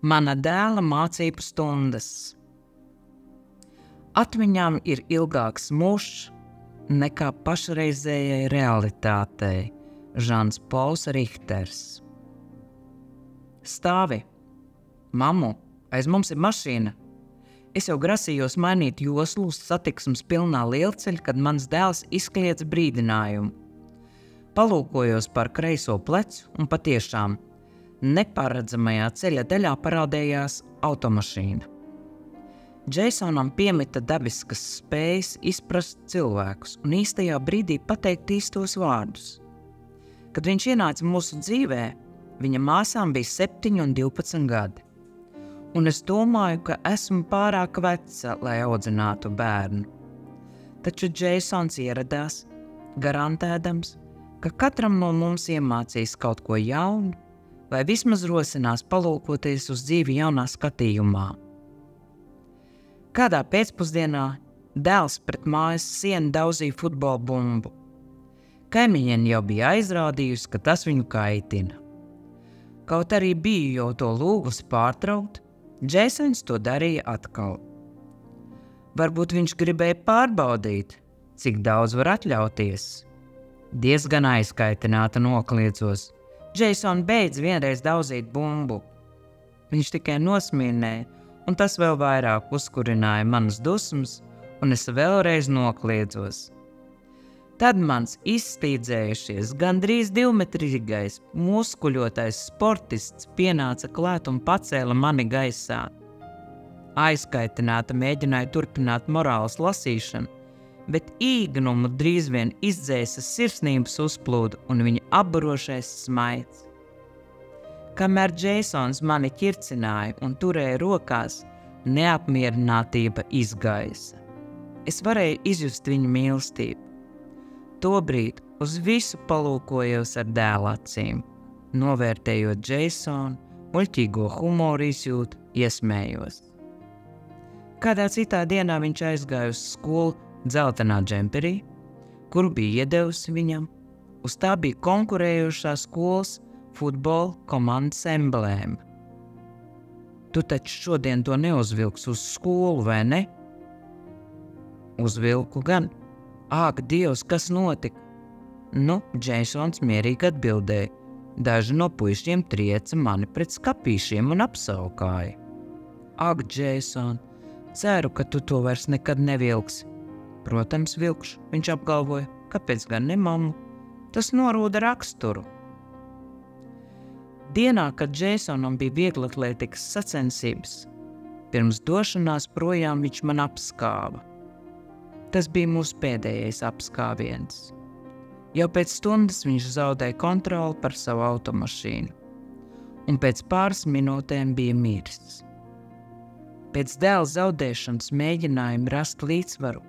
Mana dēla mācību stundas. Atmiņām ir ilgāks mūžs nekā pašreizējai realitātei. Žans Pols Rihters. Stāvi! Mammu, aiz mums ir mašīna! Es jau grasījos mainīt joslu uz satiksmes pilnā lielceļa, kad mans dēls izkliedza brīdinājumu. Palūkojos par kreiso plecu un patiešām neparedzamajā ceļa daļā parādījās automašīna. Džeisonam piemita dabiskas spējas izprast cilvēkus un īstajā brīdī pateikt īstos vārdus. Kad viņš ienāca mūsu dzīvē, viņa māsām bija 7 un 12 gadi. Un es domāju, ka esmu pārāk veca, lai audzinātu bērnu. Taču Džeisons ieradās, garantēdams, ka katram no mums iemācīs kaut ko jaunu, vai vismaz rosinās palūkoties uz dzīvi jaunā skatījumā. Kādā pēcpusdienā dēls pret mājas sienu daudzīja futbola bumbu. Kaimiņiene jau bija aizrādījusi, ka tas viņu kaitina. Kaut arī biju jau to lūgusi pārtraukt, Džeisons to darīja atkal. Varbūt viņš gribēja pārbaudīt, cik daudz var atļauties. Diezgan aizkaitināta nokliedzos. Džeison beidz vienreiz daudzīt bumbu. Viņš tikai nosmīnēja, un tas vēl vairāk uzkurināja manas dusmas, un es vēlreiz nokliedzos. Tad mans izstīdzējušies, gandrīz 2-metrīgais, muskuļotais sportists pienāca klāt un pacēla mani gaisā. Aizkaitināta mēģināja turpināt morāles lasīšanu, bet īgnumu drīz vien izdzēsa sirsnības uzplūdu un viņa apbarošais smaids. Kamēr Džeisons mani ķircināja un turēja rokās, neapmierinātība izgaisa. Es varēju izjust viņa mīlestību. Tobrīd uz visu palūkojos ar dēla acīm, novērtējot Džeisonu, muļķīgo humoru izjūtu, iesmējos. Kādā citā dienā viņš aizgāja uz skolu dzeltenā džemperī, kuru bija iedevusi viņam. Uz tā bija konkurējošā skolas futbola komandas emblēma. Tu taču šodien to neuzvilks uz skolu, vai ne? Uzvilku gan. Āk, Dievs, kas notika? Nu, Džeisons mierīgi atbildēja. Daži no puišiem trieca mani pret skapīšiem un apsaukāja. Ak, Džeison, ceru, ka tu to vairs nekad nevilksi. Protams, vilkšu, viņš apgalvoja, kāpēc gan ne mammu? Tas norūda raksturu. Dienā, kad Džeisonam bija vieglatlētikas sacensības, pirms došanās projām viņš man apskāva. Tas bija mūsu pēdējais apskāviens. Jau pēc stundas viņš zaudēja kontroli par savu automašīnu, un pēc pāris minūtēm bija miris. Pēc dēla zaudēšanas mēģinājuma rast līdzsvaru,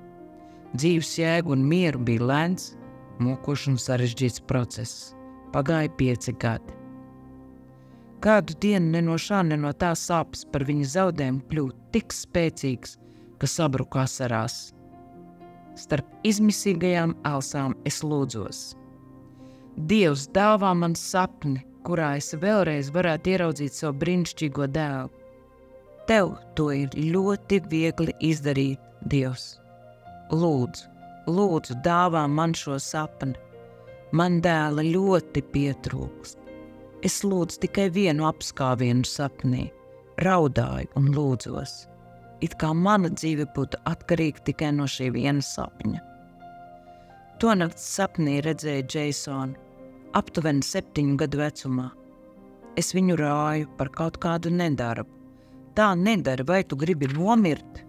dzīves jēgu un mieru bija lēns, mokošs un sarežģīts process. Pagāja 5 gadi. Kādu dienu ne no šā, ne no tā sāpes par viņa zaudējumu kļūt tik spēcīgs, ka sabruku asarās. Starp izmisīgajām elsām es lūdzos. Dievs dāvā man sapni, kurā es vēlreiz varētu ieraudzīt savu brīnišķīgo dēlu. Tev to ir ļoti viegli izdarīt, Dievs. Lūdzu, dāvā man šo sapni. Man dēla ļoti pietrūkst. Es lūdzu tikai vienu apskāvienu sapnī, raudāju un lūdzos. It kā mana dzīve būtu atkarīga tikai no šī viena sapņa. Tonakts sapnī redzēju Džeisonu, aptuveni 7 gadu vecumā. Es viņu rāju par kaut kādu nedarbu. Tā nedara, vai tu gribi nomirt?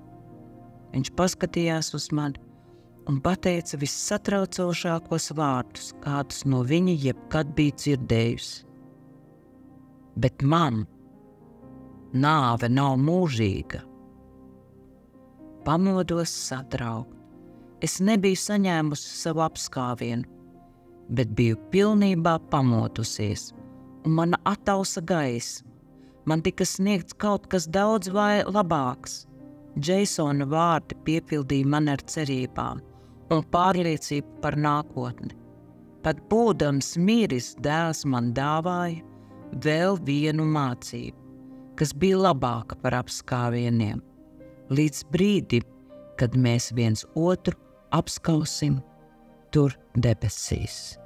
Viņš paskatījās uz mani un pateica vissatraucošākos vārdus, kādus no viņa jebkad bija dzirdējusi. Bet man nāve nav mūžīga. Pamodos satraukt. Es nebiju saņēmusi savu apskāvienu, bet biju pilnībā pamodusies, un mana atausa gaisma. Man tika sniegts kaut kas daudz vai labāks. Džeisona vārdi piepildīja man ar cerībām un pārliecību par nākotni. Pat būdams miris, dēls man dāvāja vēl vienu mācību. kas bija labāka par apskāvieniem, līdz brīdim, kad mēs viens otru apskausim tur debesīs.